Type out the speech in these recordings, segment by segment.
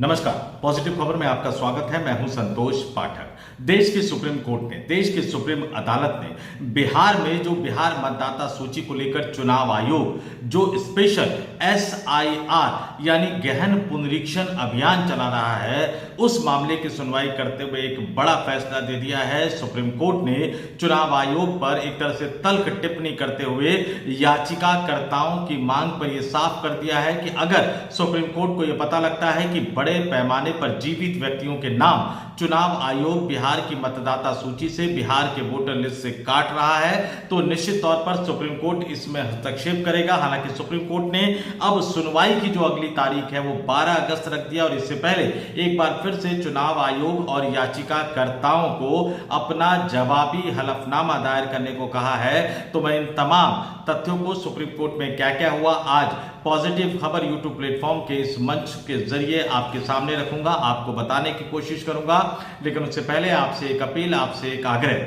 नमस्कार, पॉजिटिव खबर में आपका स्वागत है। मैं हूं संतोष पाठक। देश की सुप्रीम कोर्ट ने, देश की सुप्रीम अदालत ने बिहार में जो बिहार मतदाता सूची को लेकर चुनाव आयोग जो स्पेशल SIR यानी गहन पुनरीक्षण अभियान चला रहा है, उस मामले की सुनवाई करते हुए एक बड़ा फैसला दे दिया है। सुप्रीम कोर्ट ने चुनाव आयोग पर एक तरह से तल्ख टिप्पणी करते हुए याचिकाकर्ताओं की मांग पर यह साफ कर दिया है कि अगर सुप्रीम कोर्ट को यह पता लगता है कि बड़े पैमाने पर जीवित व्यक्तियों के नाम चुनाव आयोग बिहार की मतदाता सूची से, बिहार के वोटर लिस्ट से काट रहा है, तो निश्चित तौर पर सुप्रीम कोर्ट इसमें हस्तक्षेप करेगा। हालांकि सुप्रीम कोर्ट ने अब सुनवाई की जो अगली तारीख है वो 12 अगस्त रख दिया और इससे पहले एक बार फिर से चुनाव आयोग और याचिकाकर्ताओं को अपना जवाबी हलफनामा दायर करने को कहा है। तो मैं इन तमाम तथ्यों को सुप्रीम कोर्ट में क्या क्या हुआ आज पॉजिटिव खबर यूट्यूब प्लेटफॉर्म के इस मंच के जरिए आपके सामने रखूंगा, आपको बताने की कोशिश करूंगा। लेकिन उससे पहले आपसे एक अपील, आपसे एक आग्रह,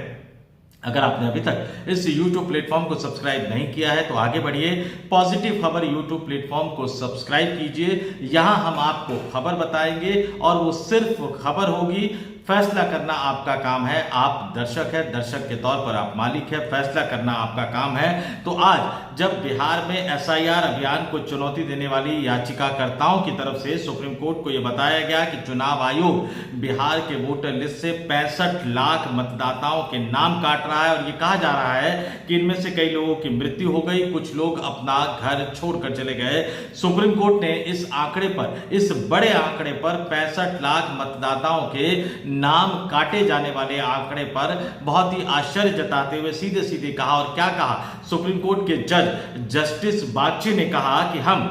अगर आपने अभी तक इस YouTube प्लेटफॉर्म को सब्सक्राइब नहीं किया है तो आगे बढ़िए, पॉजिटिव खबर YouTube प्लेटफॉर्म को सब्सक्राइब कीजिए। यहां हम आपको खबर बताएंगे और वो सिर्फ खबर होगी, फैसला करना आपका काम है। आप दर्शक है, दर्शक के तौर पर आप मालिक है, फैसला करना आपका काम है। तो आज जब बिहार में SIR अभियान को चुनौती देने वाली याचिकाकर्ताओं की तरफ से सुप्रीम कोर्ट को यह बताया गया कि चुनाव आयोग बिहार के वोटर लिस्ट से 65 लाख मतदाताओं के नाम काट रहा है और यह कहा जा रहा है कि इनमें से कई लोगों की मृत्यु हो गई, कुछ लोग अपना घर छोड़कर चले गए। सुप्रीम कोर्ट ने इस आंकड़े पर, इस बड़े आंकड़े पर 65 लाख मतदाताओं के नाम काटे जाने वाले आंकड़े पर बहुत ही आश्चर्य जताते हुए सीधे सीधे कहा, और क्या कहा, सुप्रीम कोर्ट के जज जस्टिस बागची ने कहा कि हम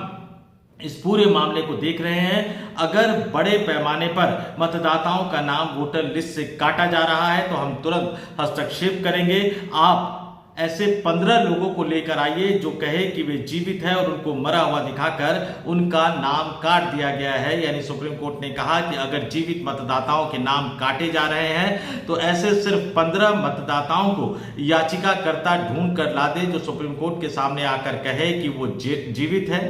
इस पूरे मामले को देख रहे हैं। अगर बड़े पैमाने पर मतदाताओं का नाम वोटर लिस्ट से काटा जा रहा है तो हम तुरंत हस्तक्षेप करेंगे। आप ऐसे 15 लोगों को लेकर आइए जो कहे कि वे जीवित हैं और उनको मरा हुआ दिखाकर उनका नाम काट दिया गया है। यानी सुप्रीम कोर्ट ने कहा कि अगर जीवित मतदाताओं के नाम काटे जा रहे हैं तो ऐसे सिर्फ 15 मतदाताओं को याचिकाकर्ता ढूंढ कर ला दे जो सुप्रीम कोर्ट के सामने आकर कहे कि वो जीवित है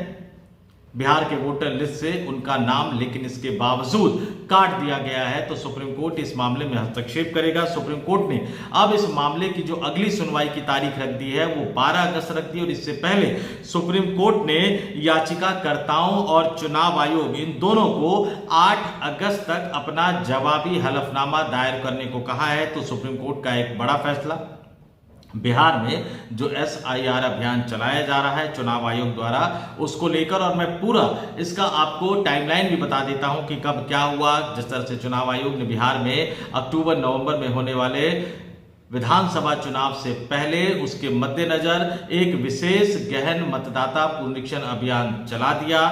बिहार के वोटर लिस्ट से उनका नाम, लेकिन इसके बावजूद काट दिया गया है। तो सुप्रीम कोर्ट इस मामले में हस्तक्षेप करेगा। सुप्रीम कोर्ट ने अब इस मामले की जो अगली सुनवाई की तारीख रख दी है वो 12 अगस्त रख दी और इससे पहले सुप्रीम कोर्ट ने याचिकाकर्ताओं और चुनाव आयोग इन दोनों को 8 अगस्त तक अपना जवाबी हलफनामा दायर करने को कहा है। तो सुप्रीम कोर्ट का एक बड़ा फैसला, बिहार में जो SIR अभियान चलाया जा रहा है चुनाव आयोग द्वारा, उसको लेकर, और मैं पूरा इसका आपको टाइमलाइन भी बता देता हूं कि कब क्या हुआ। जिस तरह से चुनाव आयोग ने बिहार में अक्टूबर नवंबर में होने वाले विधानसभा चुनाव से पहले उसके मद्देनजर एक विशेष गहन मतदाता पुनरीक्षण अभियान चला दिया।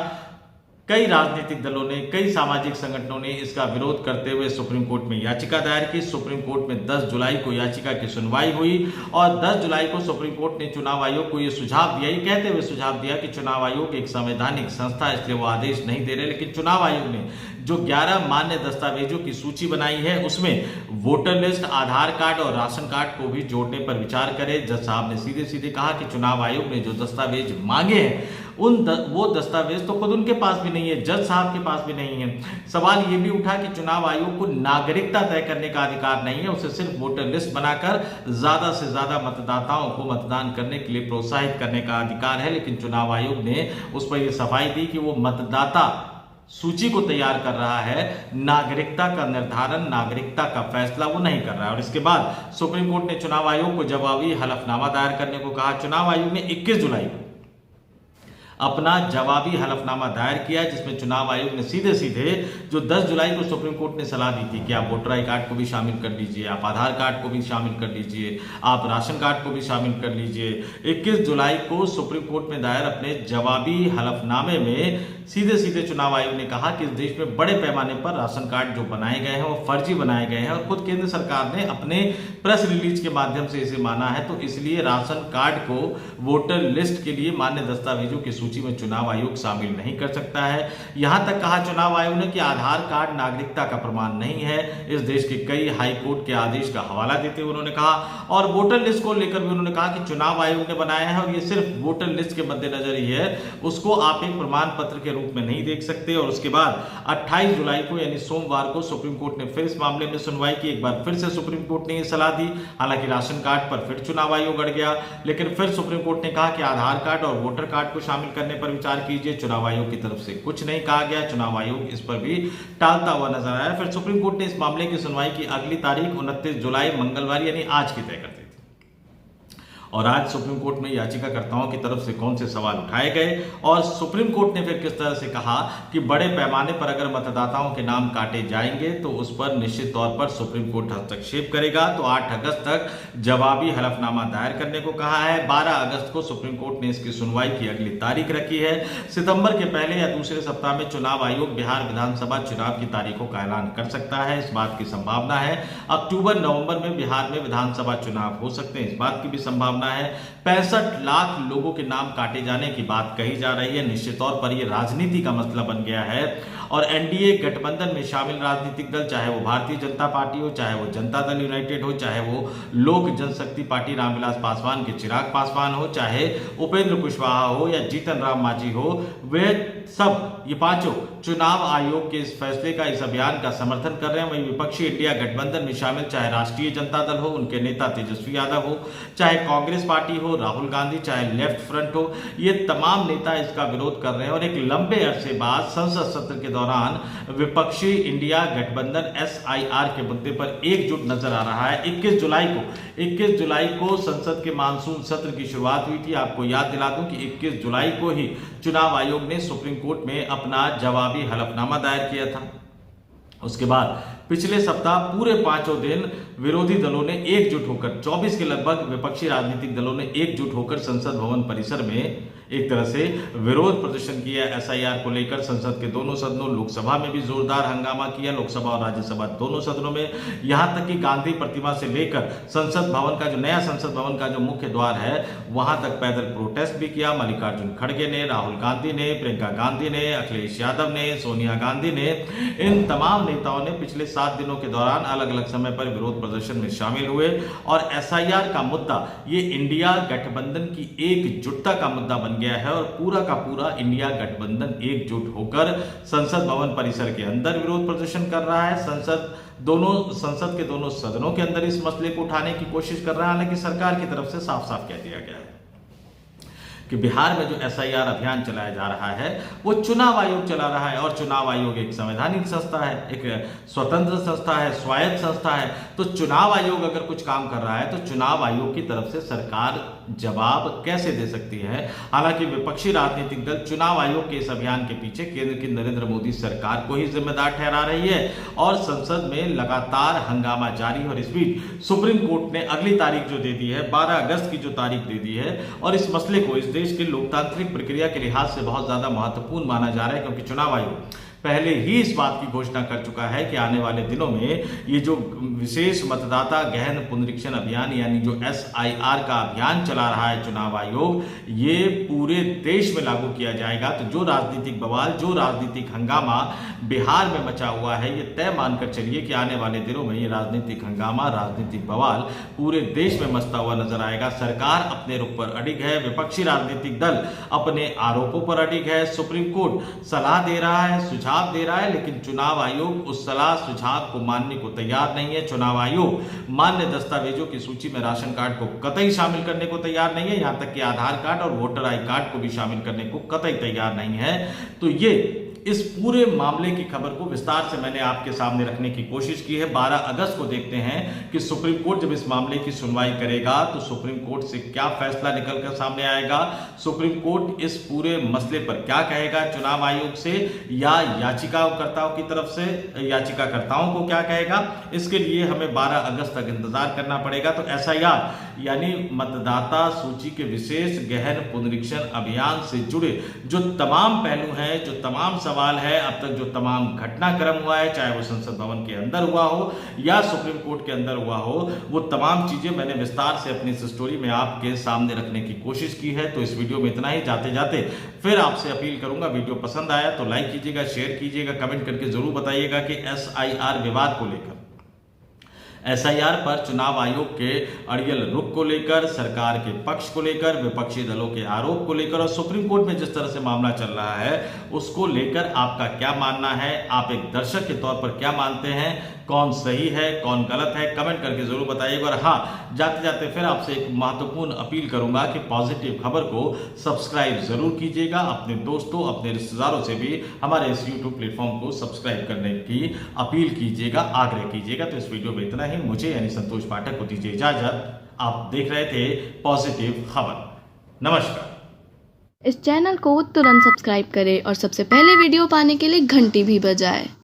कई राजनीतिक दलों ने, कई सामाजिक संगठनों ने इसका विरोध करते हुए सुप्रीम कोर्ट में याचिका दायर की। सुप्रीम कोर्ट में 10 जुलाई को याचिका की सुनवाई हुई और 10 जुलाई को सुप्रीम कोर्ट ने चुनाव आयोग को यह सुझाव दिया, ये कहते हुए सुझाव दिया कि चुनाव आयोग एक संवैधानिक संस्था है, इसलिए वो आदेश नहीं दे रहे। लेकिन चुनाव आयोग ने जो 11 मान्य दस्तावेजों की सूची बनाई है उसमें वोटर लिस्ट, आधार कार्ड और राशन कार्ड को भी जोड़ने पर विचार करे। जज साहब ने सीधे सीधे कहा कि चुनाव आयोग ने जो दस्तावेज मांगे हैं वो दस्तावेज तो खुद उनके पास भी नहीं है, जज साहब के पास भी नहीं है। सवाल ये भी उठा कि चुनाव आयोग को नागरिकता तय करने का अधिकार नहीं है, उसे सिर्फ वोटर लिस्ट बनाकर ज्यादा से ज्यादा मतदाताओं को मतदान करने के लिए प्रोत्साहित करने का अधिकार है। लेकिन चुनाव आयोग ने उस पर यह सफाई दी कि वो मतदाता सूची को तैयार कर रहा है, नागरिकता का निर्धारण, नागरिकता का फैसला वो नहीं कर रहा है। और इसके बाद सुप्रीम कोर्ट ने चुनाव आयोग को जवाबी हलफनामा दायर करने को कहा। चुनाव आयोग ने 21 जुलाई को अपना जवाबी हलफनामा दायर किया जिसमें चुनाव आयोग ने सीधे सीधे जो 10 जुलाई को सुप्रीम कोर्ट ने सलाह दी थी कि आप वोटर आई कार्ड को भी शामिल कर लीजिए, आप आधार कार्ड को भी शामिल कर लीजिए, आप राशन कार्ड को भी शामिल कर लीजिए। 21 जुलाई को सुप्रीम कोर्ट में दायर अपने जवाबी हलफनामे में सीधे सीधे चुनाव आयोग ने कहा कि इस देश में बड़े पैमाने पर राशन कार्ड जो बनाए गए हैं वो फर्जी बनाए गए हैं और खुद केंद्र सरकार ने अपने प्रेस रिलीज के माध्यम से इसे माना है। तो इसलिए राशन कार्ड को वोटर लिस्ट के लिए मान्य दस्तावेजों की सूची में चुनाव आयोग शामिल नहीं कर सकता है। यहां तक कहा चुनाव आयोग ने कि आधार कार्ड नागरिकता का प्रमाण नहीं है। इस देश के कई हाई कोर्ट के आदेश का हवाला देते हुए उन्होंने कहा, और वोटर लिस्ट को लेकर भी उन्होंने कहा कि चुनाव आयोग ने बनाया है और ये सिर्फ वोटर लिस्ट के मद्देनजर ही है, उसको आप एक प्रमाण पत्र के रूप में नहीं देख सकते। और उसके बाद 28 जुलाई को यानी सोमवार को सुप्रीम कोर्ट ने फिर इस मामले में सुनवाई की। एक बार फिर से सुप्रीम कोर्ट ने यह सलाह दी। हालांकि राशन कार्ड पर फिर चुनाव आयोग अड़ गया, लेकिन फिर सुप्रीम कोर्ट ने कहा कि आधार कार्ड और वोटर कार्ड को शामिल करने पर विचार कीजिए। चुनाव आयोग की तरफ से कुछ नहीं कहा गया, चुनाव आयोग इस पर भी टालता हुआ नजर आया। फिर सुप्रीम कोर्ट ने इस मामले की सुनवाई की अगली तारीख 29 जुलाई मंगलवार यानी आज की तय कर दी। और आज सुप्रीम कोर्ट में याचिकाकर्ताओं की तरफ से कौन से सवाल उठाए गए और सुप्रीम कोर्ट ने फिर किस तरह से कहा कि बड़े पैमाने पर अगर मतदाताओं के नाम काटे जाएंगे तो उस पर निश्चित तौर पर सुप्रीम कोर्ट हस्तक्षेप करेगा। तो 8 अगस्त तक जवाबी हलफनामा दायर करने को कहा है। 12 अगस्त को सुप्रीम कोर्ट ने इसकी सुनवाई की अगली तारीख रखी है। सितंबर के पहले या दूसरे सप्ताह में चुनाव आयोग बिहार विधानसभा चुनाव की तारीखों का ऐलान कर सकता है, इस बात की संभावना है। अक्टूबर नवंबर में बिहार में विधानसभा चुनाव हो सकते हैं, इस बात की भी संभावना है। 65 लाख लोगों के नाम काटे जाने की बात कही जा रही है। निश्चित तौर पर यह राजनीति का मसला बन गया है और एनडीए गठबंधन में शामिल राजनीतिक दल, चाहे वो भारतीय जनता पार्टी हो, चाहे वो जनता दल यूनाइटेड हो, चाहे वो लोक जनशक्ति पार्टी रामविलास पासवान के चिराग पासवान हो, चाहे उपेंद्र कुशवाहा हो या जीतन राम मांझी हो, वे सब ये पांचों चुनाव आयोग के इस फैसले का, इस अभियान का समर्थन कर रहे हैं। वहीं विपक्षी इंडिया गठबंधन में शामिल चाहे राष्ट्रीय जनता दल हो, उनके नेता तेजस्वी यादव हो, चाहे कांग्रेस पार्टी हो, राहुल गांधी, चाहे लेफ्ट फ्रंट हो, ये तमाम नेता इसका विरोध कर रहे हैं। और एक लंबे अरसे बाद संसद सत्र के दौरान विपक्षी इंडिया गठबंधन SIR के मुद्दे पर एकजुट नजर आ रहा है। 21 जुलाई को संसद के मानसून सत्र की शुरुआत हुई थी। आपको याद दिला दूं कि 21 जुलाई को ही चुनाव आयोग ने सुप्रीम कोर्ट में अपना जवाबी हलफनामा दायर किया था। उसके बाद पिछले सप्ताह पूरे 5 दिन विरोधी दलों ने एकजुट होकर 24 के लगभग विपक्षी राजनीतिक दलों ने एकजुट होकर संसद भवन परिसर में एक तरह से विरोध प्रदर्शन किया। SIR को लेकर संसद के दोनों सदनों, लोकसभा में भी जोरदार हंगामा किया। लोकसभा और राज्यसभा दोनों सदनों में, यहां तक कि गांधी प्रतिमा से लेकर संसद भवन का जो नया संसद भवन का जो मुख्य द्वार है वहां तक पैदल प्रोटेस्ट भी किया। मल्लिकार्जुन खड़गे ने, राहुल गांधी ने, प्रियंका गांधी ने, अखिलेश यादव ने, सोनिया गांधी ने, इन तमाम नेताओं ने पिछले 7 दिनों के दौरान अलग अलग समय पर विरोध प्रदर्शन में शामिल हुए। और SIR का मुद्दा ये इंडिया गठबंधन की एकजुटता का मुद्दा बन गया है और पूरा का पूरा इंडिया गठबंधन एकजुट होकर संसद भवन परिसर के अंदर विरोध प्रदर्शन कर रहा है। संसद के दोनों सदनों के अंदर इस मसले को उठाने की कोशिश कर रहा है। हालांकि सरकार की तरफ से साफ साफ कह दिया गया है कि बिहार में जो SIR अभियान चलाया जा रहा है वो चुनाव आयोग चला रहा है। और चुनाव आयोग एक संवैधानिक संस्था है, एक स्वतंत्र संस्था है, स्वायत्त संस्था है। तो चुनाव आयोग अगर कुछ काम कर रहा है तो चुनाव आयोग की तरफ से सरकार जवाब कैसे दे सकती है। हालांकि विपक्षी राजनीतिक दल चुनाव आयोग के इस अभियान के पीछे केंद्र की नरेंद्र मोदी सरकार को ही जिम्मेदार ठहरा रही है और संसद में लगातार हंगामा जारी। और इस बीच सुप्रीम कोर्ट ने अगली तारीख जो दे दी है, 12 अगस्त की जो तारीख दे दी है, और इस मसले को इस देश की लोकतांत्रिक प्रक्रिया के लिहाज से बहुत ज्यादा महत्वपूर्ण माना जा रहा है, क्योंकि चुनाव आयोग पहले ही इस बात की घोषणा कर चुका है कि आने वाले दिनों में ये जो विशेष मतदाता गहन पुनरीक्षण अभियान यानी जो SIR का अभियान चला रहा है चुनाव आयोग, ये पूरे देश में लागू किया जाएगा। तो जो राजनीतिक बवाल, जो राजनीतिक हंगामा बिहार में मचा हुआ है, ये तय मानकर चलिए कि आने वाले दिनों में ये राजनीतिक हंगामा, राजनीतिक बवाल पूरे देश में मचता हुआ नजर आएगा। सरकार अपने रुख पर अडिग है, विपक्षी राजनीतिक दल अपने आरोपों पर अडिग है, सुप्रीम कोर्ट सलाह दे रहा है, सुझाव दे रहा है, लेकिन चुनाव आयोग उस सलाह सुझाव को मानने को तैयार नहीं है। चुनाव आयोग मान्य दस्तावेजों की सूची में राशन कार्ड को कतई शामिल करने को तैयार नहीं है, यहां तक कि आधार कार्ड और वोटर आई कार्ड को भी शामिल करने को कतई तैयार नहीं है। तो ये इस पूरे मामले की खबर को विस्तार से मैंने आपके सामने रखने की कोशिश की है। 12 अगस्त को देखते हैं कि सुप्रीम कोर्ट जब इस मामले की सुनवाई करेगा तो सुप्रीम कोर्ट से क्या फैसला निकलकर सामने आएगा, सुप्रीम कोर्ट इस पूरे मसले पर क्या कहेगा चुनाव आयोग से, या याचिकाकर्ताओं की तरफ से याचिकाकर्ताओं को क्या कहेगा, इसके लिए हमें 12 अगस्त तक इंतजार करना पड़ेगा। तो SIR यानी मतदाता सूची के विशेष गहन पुनरीक्षण अभियान से जुड़े जो तमाम पहलू हैं, जो तमाम सवाल है, अब तक जो तमाम घटनाक्रम हुआ है, चाहे वो संसद भवन के अंदर हुआ हो या सुप्रीम कोर्ट के अंदर हुआ हो, वो तमाम चीजें मैंने विस्तार से अपनी इस स्टोरी में आपके सामने रखने की कोशिश की है। तो इस वीडियो में इतना ही। जाते जाते फिर आपसे अपील करूंगा, वीडियो पसंद आया तो लाइक कीजिएगा, शेयर कीजिएगा, कमेंट करके जरूर बताइएगा कि SIR विवाद को लेकर एसआईआर पर चुनाव आयोग के अड़ियल रुख को लेकर, सरकार के पक्ष को लेकर, विपक्षी दलों के आरोप को लेकर और सुप्रीम कोर्ट में जिस तरह से मामला चल रहा है उसको लेकर आपका क्या मानना है? आप एक दर्शक के तौर पर क्या मानते हैं? कौन सही है, कौन गलत है? कमेंट करके जरूर बताइएगा। और हाँ, जाते जाते फिर आपसे एक महत्वपूर्ण अपील करूंगा कि पॉजिटिव खबर को सब्सक्राइब जरूर कीजिएगा। अपने दोस्तों, अपने रिश्तेदारों से भी हमारे इस यूट्यूब प्लेटफॉर्म को सब्सक्राइब करने की अपील कीजिएगा, आग्रह कीजिएगा। तो इस वीडियो में इतना ही। मुझे यानी संतोष पाठक को दीजिए इजाजत। आप देख रहे थे पॉजिटिव खबर। नमस्कार। इस चैनल को तुरंत सब्सक्राइब करें और सबसे पहले वीडियो पाने के लिए घंटी भी बजाएं।